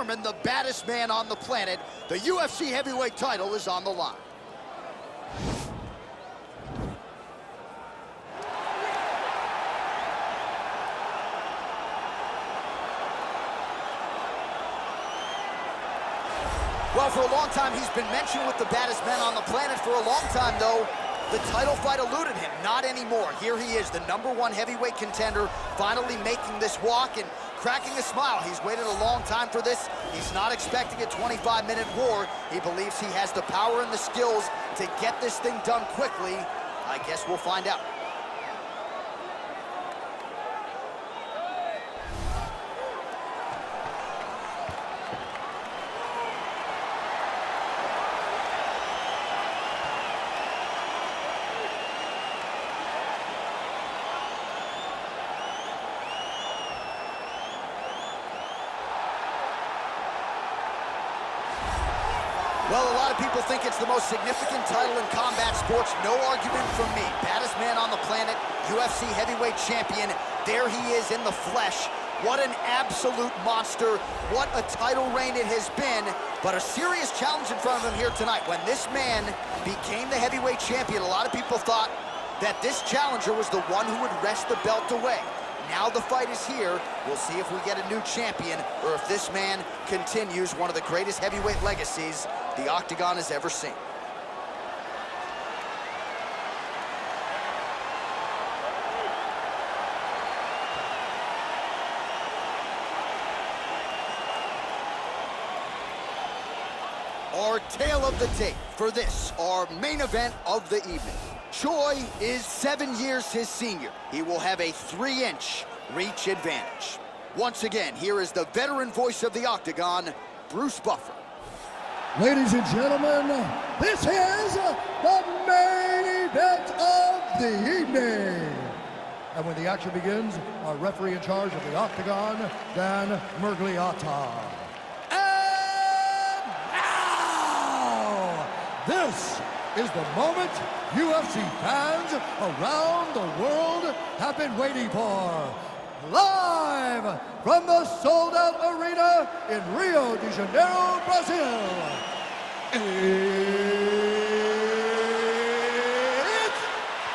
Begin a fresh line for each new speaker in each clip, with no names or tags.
determine the baddest man on the planet. The UFC heavyweight title is on the line. Well, for a long time, he's been mentioned with the baddest men on the planet. For a long time, though, the title fight eluded him. Not anymore. Here he is, the #1 heavyweight contender, finally making this walk and cracking a smile. He's waited a long time for this. He's not expecting a 25-minute war. He believes he has the power and the skills to get this thing done quickly. I guess we'll find out. Well, a lot of people think it's the most significant title in combat sports. No argument from me. Baddest man on the planet, UFC heavyweight champion. There he is in the flesh. What an absolute monster. What a title reign it has been. But a serious challenge in front of him here tonight. When this man became the heavyweight champion, a lot of people thought that this challenger was the one who would wrest the belt away. Now the fight is here. We'll see if we get a new champion or if this man continues one of the greatest heavyweight legacies the Octagon has ever seen. Our tale of the tape for this, our main event of the evening. Choi is 7 years his senior. He will have a 3-inch reach advantage. Once again, here is the veteran voice of the Octagon, Bruce Buffer.
Ladies and gentlemen, this is the main event of the evening. And when the action begins, our referee in charge of the Octagon, Dan Murgliata. And now, this is the moment UFC fans around the world have been waiting for. Live from the sold-out arena in Rio de Janeiro, Brazil. It's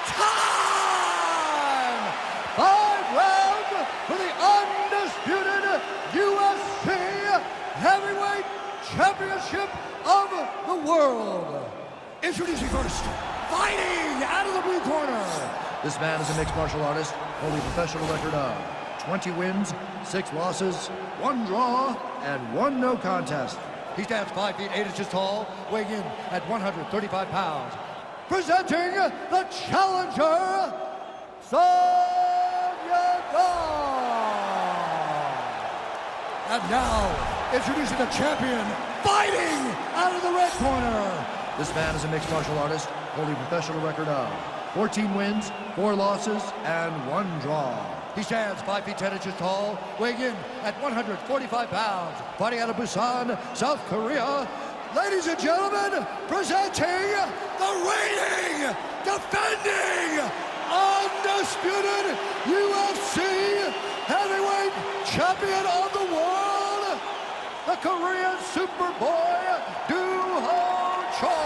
time! 5 rounds for the undisputed UFC Heavyweight Championship of the world. Introducing first, fighting out of the blue corner. This man is a mixed martial artist, holding a professional record of 20 wins, 6 losses, 1 draw, and 1 no contest. He stands 5 feet 8 inches tall, weighing in at 135 pounds. Presenting the challenger, Sonyaga. And now, introducing the champion, fighting out of the red corner. This man is a mixed martial artist, holding a professional record of 14 wins, 4 losses, and 1 draw. He stands 5 feet 10 inches tall, weighing in at 145 pounds, fighting out of Busan, South Korea. Ladies and gentlemen, presenting the reigning, defending, undisputed UFC heavyweight champion of the world, the Korean Superboy, Duho Choi.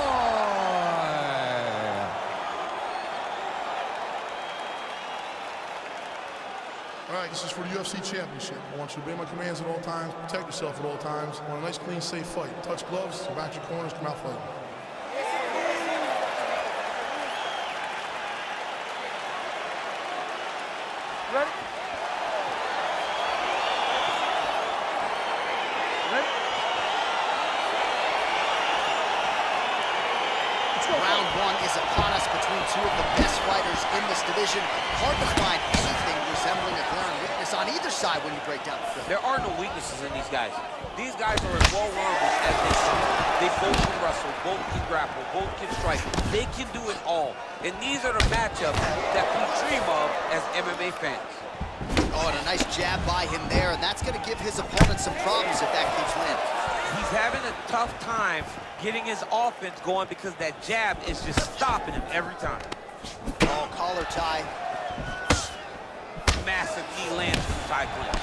All right, this is for the UFC Championship. I want you to obey my commands at all times, protect yourself at all times. I want a nice, clean, safe fight. Touch gloves, back your corners, come out fighting.
Ready? Ready?
Round 1 is upon us between 2 of the best fighters in this division. Hard to find anything resembling a glaring weakness on either side when you break down the film.
There are no weaknesses in these guys. These guys are as well-rounded as they come. They both can wrestle, both can grapple, both can strike. They can do it all. And these are the matchups that we dream of as MMA fans.
Oh, and a nice jab by him there, and that's going to give his opponent some problems if that keeps landing.
He's having a tough time getting his offense going because that jab is just stopping him every time.
Oh, collar tie.
Massive knee lands from Ty Clinch.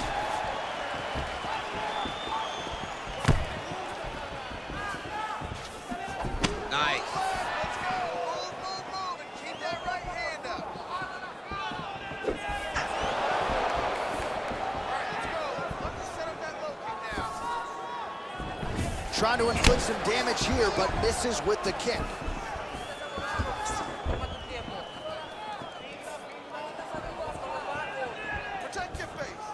Trying to inflict some damage here, but misses with the kick.
Protect your face.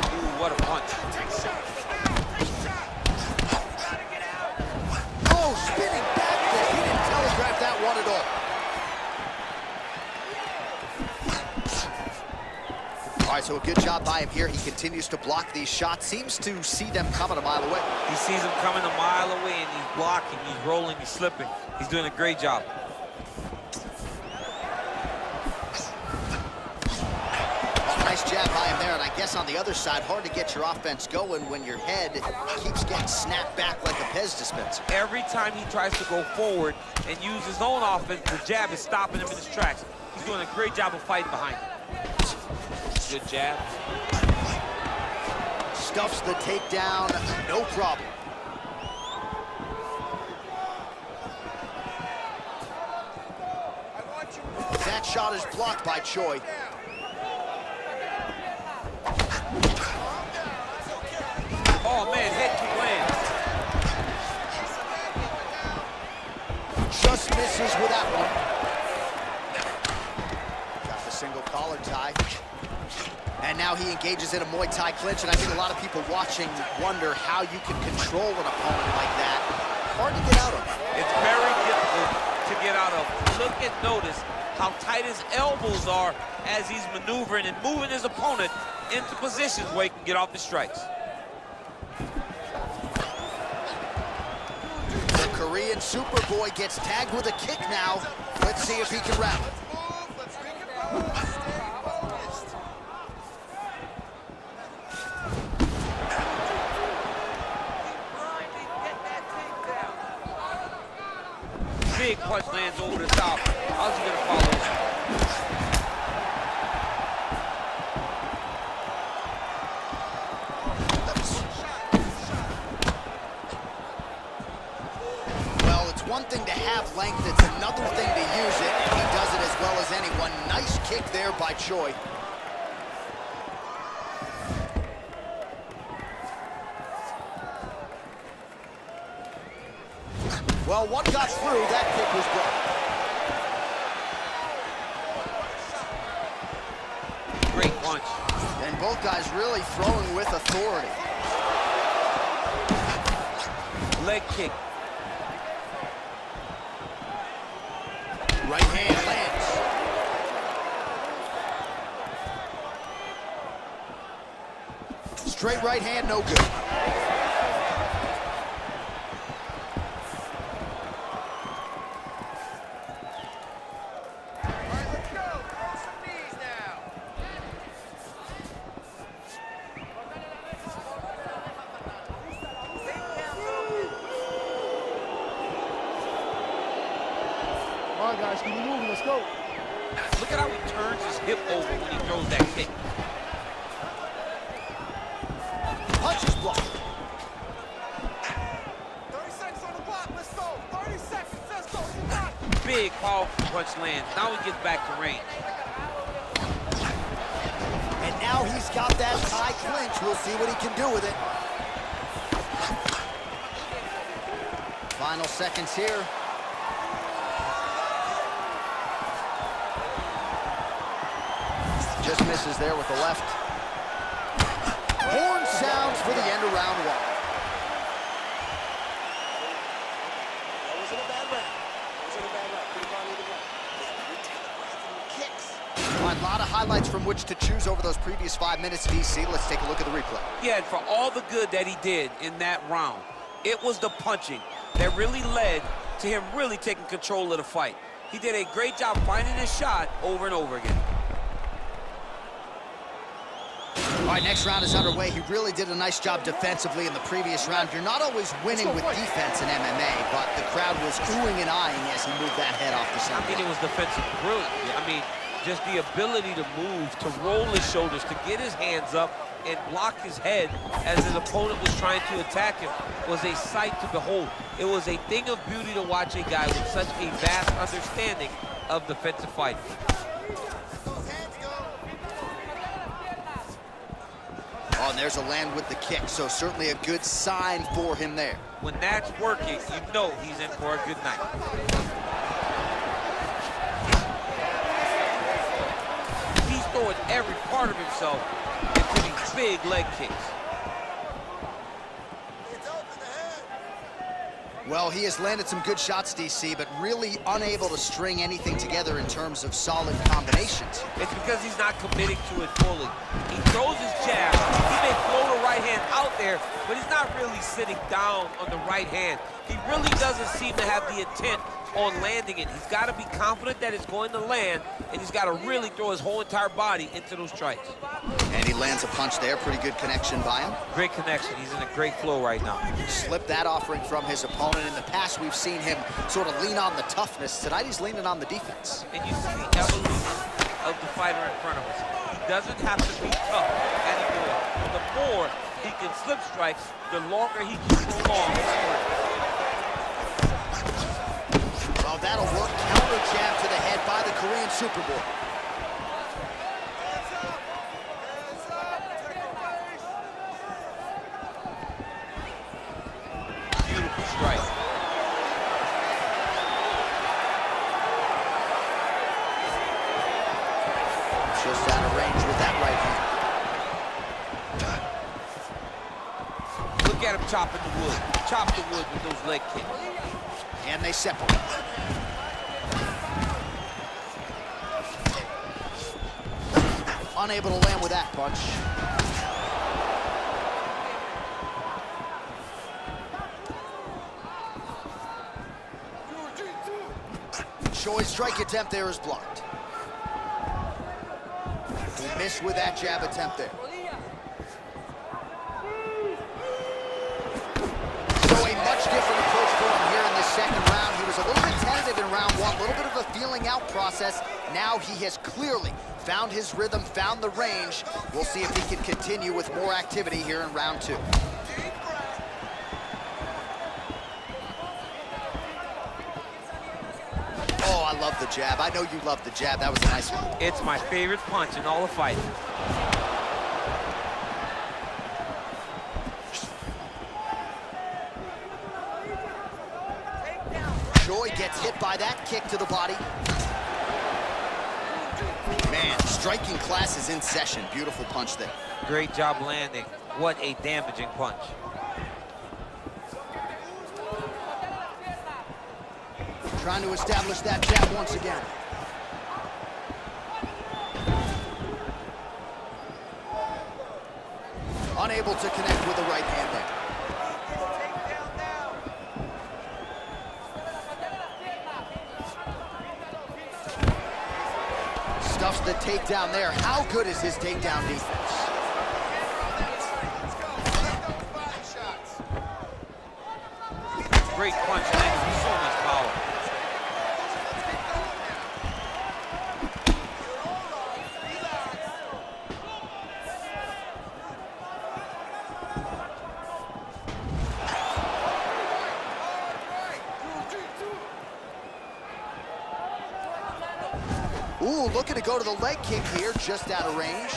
Ooh, what a punch.
Oh, spinning back kick. He didn't telegraph that one at all. All right, so a good job by him here. He continues to block these shots. Seems to see them coming a mile away.
He sees him coming a mile away, and he's blocking, he's rolling, he's slipping. He's doing a great job.
Nice jab by him there, and I guess on the other side, hard to get your offense going when your head keeps getting snapped back like a Pez dispenser.
Every time he tries to go forward and use his own offense, the jab is stopping him in his tracks. He's doing a great job of fighting behind him. Good jab.
Stuffs the takedown, no problem. That shot is blocked by Choi.
Oh man, head kick lands.
Just misses with that one. Got the single collar tie. And now he engages in a Muay Thai clinch, and I think a lot of people watching wonder how you can control an opponent like that. Hard to get out of.
It's very difficult to get out of. Look and notice how tight his elbows are as he's maneuvering and moving his opponent into positions where he can get off the strikes.
The Korean Superboy gets tagged with a kick now. Let's see if he can rally.
Big punch lands over the top. How's he gonna follow it?
Well, it's one thing to have length, it's another thing to use it, and he does it as well as anyone. Nice kick there by Choi. Well, one got through, that kick was blocked.
Great punch.
And both guys really throwing with authority.
Leg kick.
Right hand lands. Straight right hand, no good.
All right, guys, keep moving. Let's go.
Look at how he turns his hip over when he throws that kick.
Punch is blocked.
30 seconds on the clock. Let's go. 30 seconds. Let's go.
Big, powerful punch lands. Now he gets back to range.
And now he's got that high clinch. We'll see what he can do with it. Final seconds here. Just misses there with the left. Horn sounds for the end of round one.
That wasn't a bad round. Pretty far either way. Kicks.
All right, a lot of highlights from which to choose over those previous 5 minutes, DC. Let's take a look at the replay.
Yeah, and for all the good that he did in that round, it was the punching that really led to him really taking control of the fight. He did a great job finding his shot over and over again.
All right, next round is underway. He really did a nice job defensively in the previous round. You're not always winning with defense in MMA, but the crowd was oohing and eyeing as he moved that head off the center.
I mean, it was defensive brilliant. I mean, just the ability to move, to roll his shoulders, to get his hands up and block his head as his opponent was trying to attack him was a sight to behold. It was a thing of beauty to watch a guy with such a vast understanding of defensive fighting.
Hands go
Oh, and there's a land with the kick, so certainly a good sign for him there.
When that's working, you know he's in for a good night. He's throwing every part of himself into these big leg kicks.
Well, he has landed some good shots, DC, but really unable to string anything together in terms of solid combinations.
It's because he's not committing to it fully. He throws his jab. He may throw the right hand out there, but he's not really sitting down on the right hand. He really doesn't seem to have the intent on landing it. He's got to be confident that it's going to land, and he's got to really throw his whole entire body into those strikes.
And he lands a punch there. Pretty good connection by him.
Great connection. He's in a great flow right now.
Slipped that offering from his opponent. In the past, we've seen him sort of lean on the toughness. Tonight, he's leaning on the defense.
And you see the evolution of the fighter in front of us. He doesn't have to be tough anymore. The more he can slip strikes, the longer he can prolong his strike.
Well, that'll work. Counter jab to the head by the Korean Superboy.
Beautiful strike.
Just out of range with that right hand.
Look at him chopping the wood. Chop the wood with those leg kicks.
And they separate. Unable to land with that punch. Choi's strike attempt there is blocked. He missed with that jab attempt there. So a much different approach for him here in the second round. He was a little bit tentative in round one, a little bit of a feeling out process. Now he has clearly found his rhythm, found the range. We'll see if he can continue with more activity here in round two. Oh, I love the jab. I know you love the jab. That was a nice one.
It's my favorite punch in all of fighting.
Choi gets hit by that kick to the body. Man, striking class is in session. Beautiful punch there.
Great job landing. What a damaging punch.
Trying to establish that jab once again. Unable to connect with the right hand there. Stuffs the takedown there. How good is his takedown defense?
Great punch landing with so much power.
Ooh, looking to go to the leg kick here, just out of range.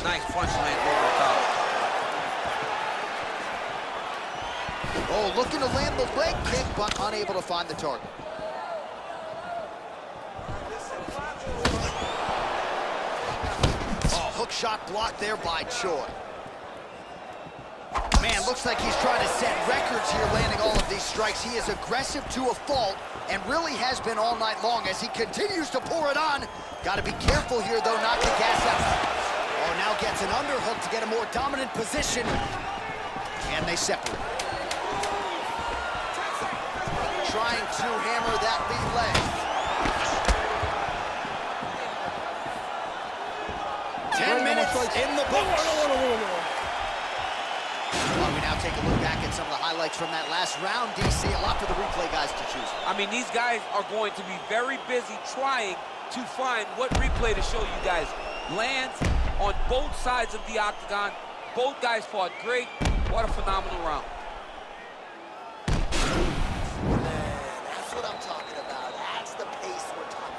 Nice punch land over the top.
Oh, looking to land the leg kick, but unable to find the target. Oh, hook shot blocked there by Choi. Man, looks like he's trying to set records here, landing all of these strikes. He is aggressive to a fault and really has been all night long as he continues to pour it on. Got to be careful here, though, not to gas out. Oh, now gets an underhook to get a more dominant position. And they separate. Trying to hammer that lead leg. 10 minutes in the books. Well, we now take a look back at some of the highlights from that last round, DC. A lot for the replay guys to choose.
I mean, these guys are going to be very busy trying to find what replay to show you guys. Lands on both sides of the octagon. Both guys fought great. What a phenomenal round.
That's what I'm talking about. That's the pace we're talking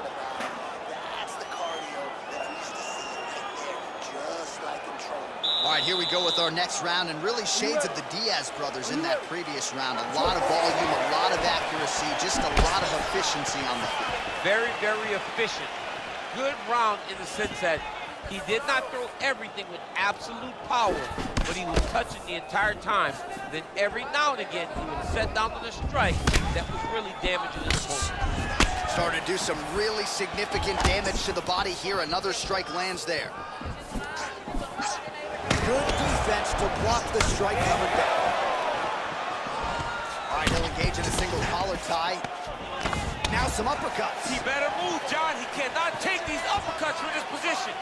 here we go with our next round, and really shades of the Diaz brothers in that previous round. A lot of volume, a lot of accuracy, just a lot of efficiency on the field.
Very, very efficient. Good round in the sense that he did not throw everything with absolute power, but he was touching the entire time. Then every now and again, he would set down to the strike that was really damaging his opponent.
Starting to do some really significant damage to the body here. Another strike lands there. Good defense to block the strike coming back. All right, he'll engage in a single collar tie. Now some uppercuts.
He better move, John. He cannot take these uppercuts from this position.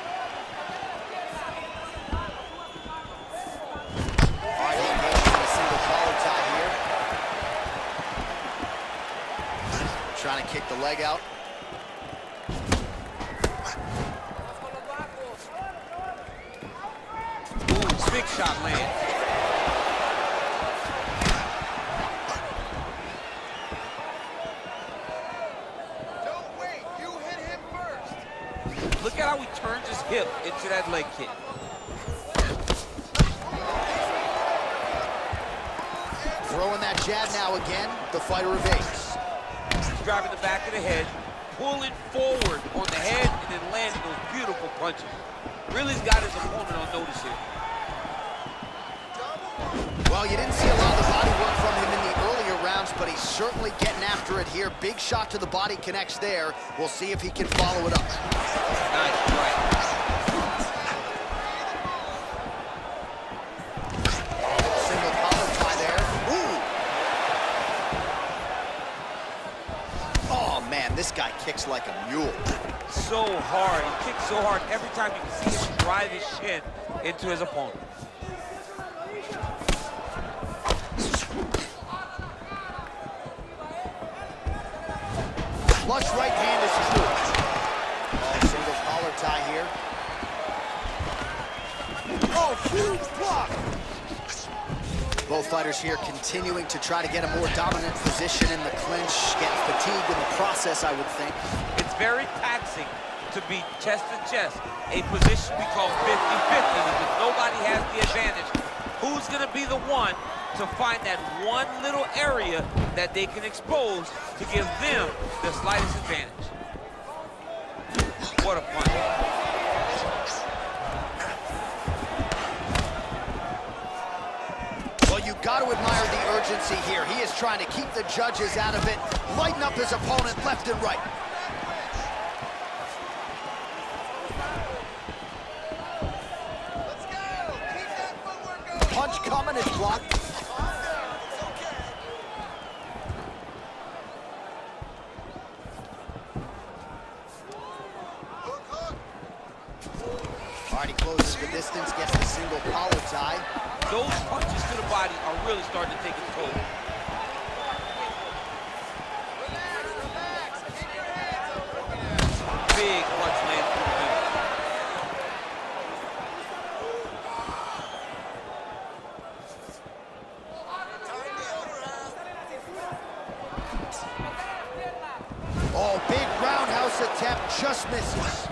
All right, he engages in a single collar tie here. Trying to kick the leg out.
Ooh, big shot lands.
Don't wait, you hit him first.
Look at how he turns his hip into that leg kick.
Throwing that jab now again. The fighter evades.
Driving the back of the head, pulling forward on the head, and then landing those beautiful punches. Really's got his opponent on notice here.
Well, you didn't see a lot of the body work from him in the earlier rounds, but he's certainly getting after it here. Big shot to the body connects there. We'll see if he can follow it up.
Nice right.
Single collar tie there. Ooh! Oh, man, this guy kicks like a mule.
So hard. He kicks so hard every time you can see him drive his shin into his opponent.
Flush right hand is true. Oh, single collar tie here. Oh, huge block! Both fighters here continuing to try to get a more dominant position in the clinch. Getting fatigued in the process, I would think.
It's very taxing to be chest to chest, a position we call 50-50, because nobody has the advantage. Who's gonna be the one to find that one little area that they can expose to give them the slightest advantage? What a punch.
Well, you got to admire the urgency here. He is trying to keep the judges out of it, lighten up his opponent left and right. Punch coming is blocked. All right, he closes the distance, gets the single collar tie.
Those punches to the body are really starting to take its toll. Big punch lands through the middle.
Oh, big roundhouse attempt, just misses.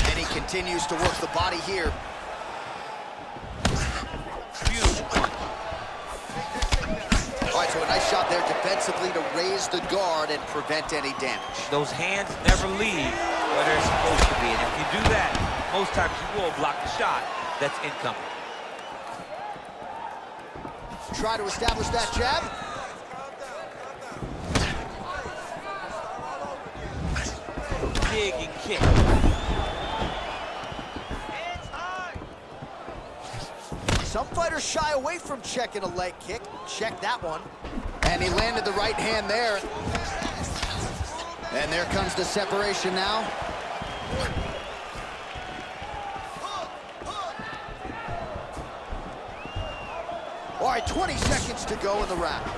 And he continues to work the body here.
Beautiful punch.
All right, so a nice shot there defensively to raise the guard and prevent any damage.
Those hands never leave where they're supposed to be, and if you do that, most times you will block the shot that's incoming.
Try to establish that jab.
Dig and kick.
Some fighters shy away from checking a leg kick. Check that one. And he landed the right hand there. And there comes the separation now. All right, 20 seconds to go in the round.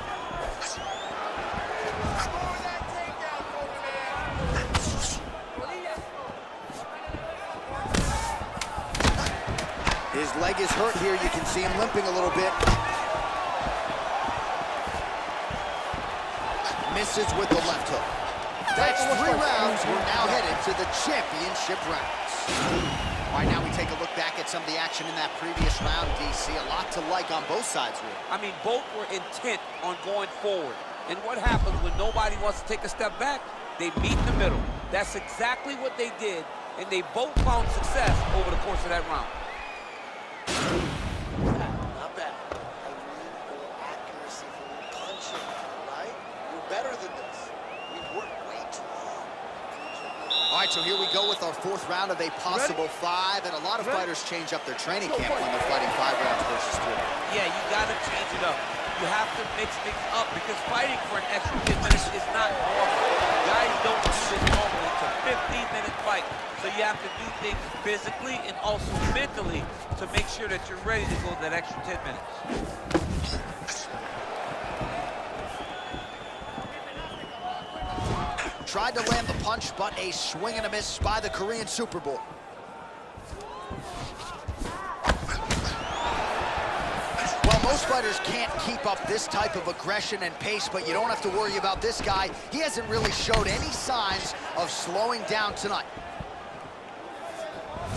His leg is hurt here. You can see him limping a little bit. misses with the left hook. That's 3 rounds. We're now headed to the championship rounds. All right, now we take a look back at some of the action in that previous round, DC. A lot to like on both sides, really.
I mean, both were intent on going forward. And what happens when nobody wants to take a step back? They meet in the middle. That's exactly what they did, and they both found success over the course of that round.
Not bad. I need more accuracy from your punching, right? You're better than this. We work way too long.
All right, so here we go with our 4th round of a possible 5, and a lot of fighters change up their training camp when they're fighting 5 rounds versus 3.
Yeah, you gotta change it up. You have to mix things up because fighting for an extra 10 minutes is not normal. Guys don't do this normally. It's a 15-minute fight. So you have to do things physically and also mentally to make sure that you're ready to go that extra 10 minutes.
Tried to land the punch, but a swing and a miss by the Korean Superboy. Well, most fighters can't keep up this type of aggression and pace, but you don't have to worry about this guy. He hasn't really showed any signs of slowing down tonight.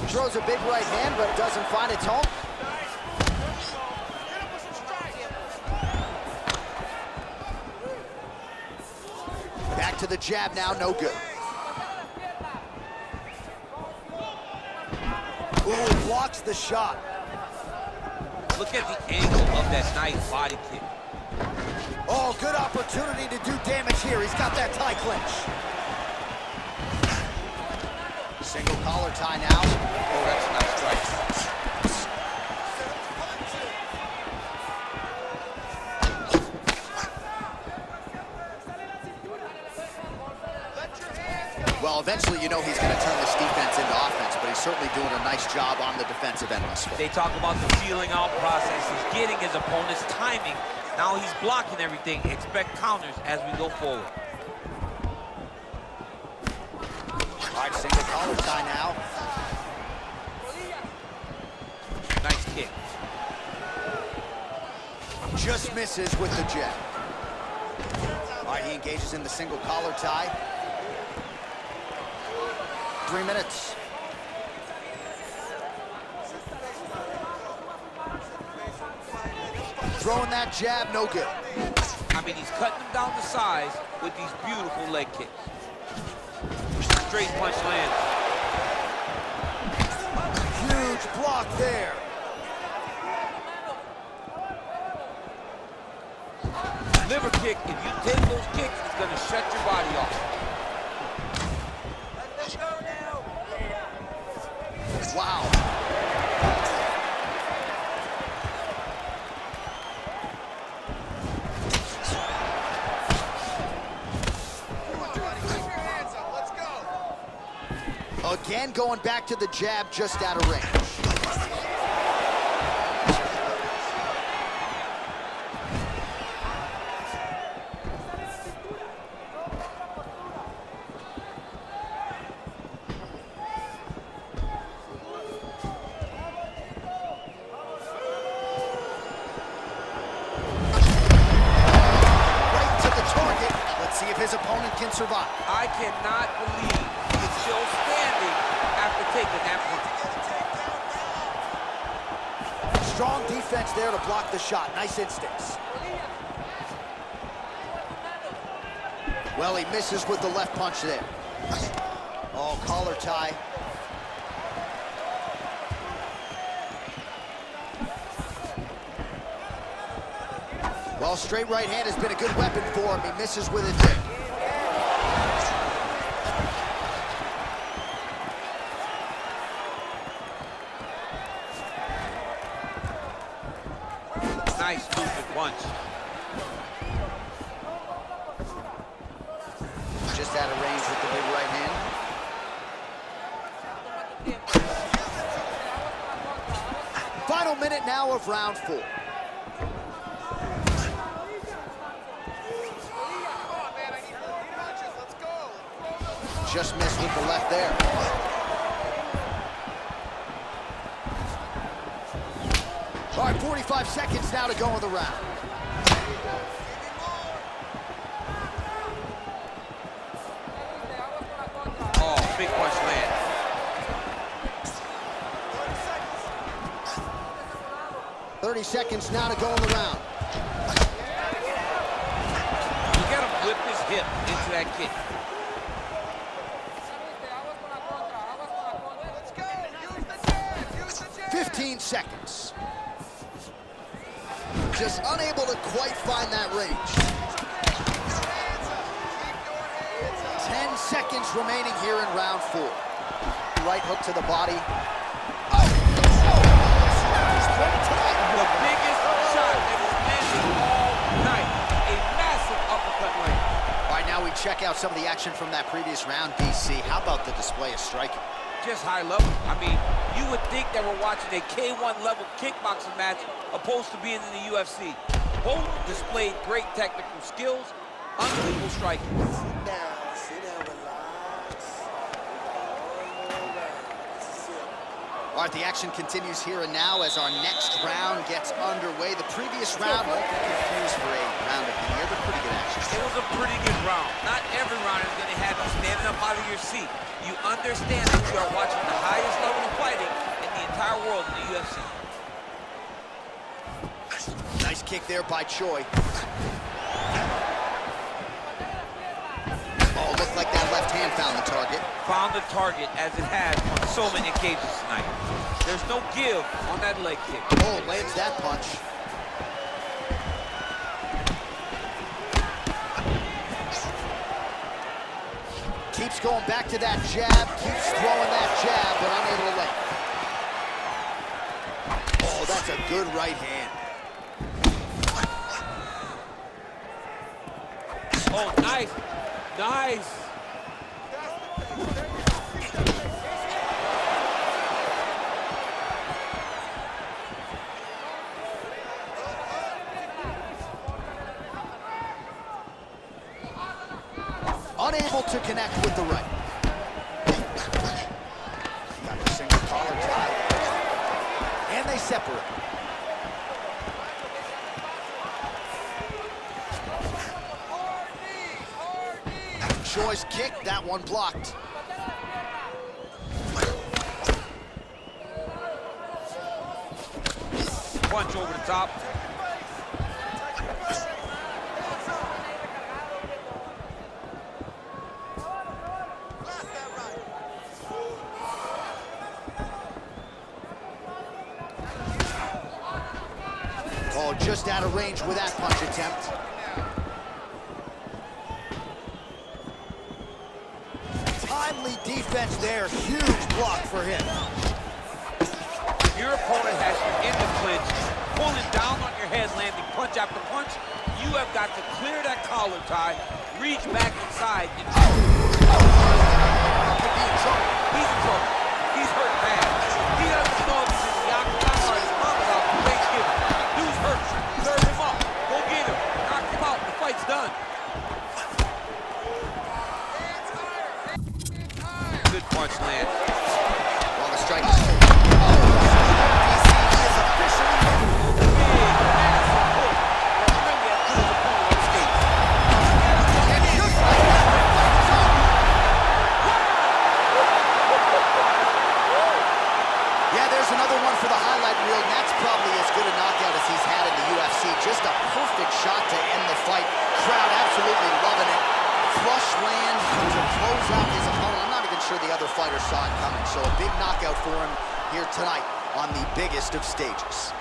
Throws a big right hand, but doesn't find its home. Back to the jab now, no good. Ooh, blocks the shot.
Look at the angle of that nice body kick.
Oh, good opportunity to do damage here. He's got that tie clinch. Single collar tie now.
Oh, that's a nice strike.
Well, eventually you know he's going to turn this defense into offense, but he's certainly doing a nice job on the defensive end thus far.
They talk about the feeling out process. He's getting his opponent's timing. Now he's blocking everything. Expect counters as we go forward.
All right, single collar tie now.
Nice kick.
Just misses with the jab. All right, he engages in the single collar tie. 3 minutes. Throwing that jab, no good.
I mean, he's cutting them down to size with these beautiful leg kicks. Straight punch lands.
Huge block there.
Liver kick, if you take those kicks, it's gonna shut your body off.
Wow. Again, going back to the jab, just out of range. His opponent can survive.
I cannot believe he's still standing after taking that punch.
Strong defense there to block the shot. Nice instincts. Well, he misses with the left punch there. Oh, collar tie. Well, straight right hand has been a good weapon for him. He misses with it there.
Nice stupid punch.
Just out of range with the big right hand. Final minute now of round 4. Just missed with the left there. All right, 45 seconds now to go in the round.
big punch land.
30 seconds now to go in the round.
You got to whip his hip into that kick.
15 seconds. Just unable to quite find that range. 10 seconds remaining here in round 4. Right hook to the body.
The biggest shot that was landed all night. A massive uppercut land.
All right, now we check out some of the action from that previous round, DC. How about the display of striking?
Just high level. I mean, you would think that we're watching a K1 level kickboxing match opposed to being in the UFC. Both displayed great technical skills, unbelievable striking.
Sit down, relax.
All right, the action continues here and now as our next round gets underway. The previous round won't be confused for a round of the year, but pretty good action.
It was a pretty good round. Not every round is going to have you standing up out of your seat. You understand that you are watching the highest level of fighting in the entire world in the UFC.
Nice kick there by Choi. Oh, looked like that left hand found the target.
Found the target as it has on so many occasions tonight. There's no give on that leg kick.
Oh, lands that punch. Keeps going back to that jab, keeps throwing that jab, but unable to lay. Oh, that's a good right hand.
Oh, nice. Nice.
Unable to connect with the right. Got the single collar tie. And they separate. Choi's kick, that one blocked.
Punch over the top.
Oh, just out of range with that punch attempt. Timely defense there, huge block for him.
Your opponent has you in the clinch, pulling down on your head, landing punch after punch. You have got to clear that collar tie, reach back inside, and
Could be in trouble.
he's in trouble. He's hurt bad. He doesn't know if he's in the octagon or his mama's out for Thanksgiving. Dude's hurt. Serve him up. Go get him. Knock him out. The fight's done. Good punch land.
While the strike is DC is officially Yeah, there's another one for the highlight reel, and that's probably as good a knockout as he's had in the UFC. Just a perfect shot to end the fight. Crowd absolutely loving it. Flush land to close out his opponent. I'm not even sure the other fighter saw it coming, so a big knockout for him here tonight on the biggest of stages.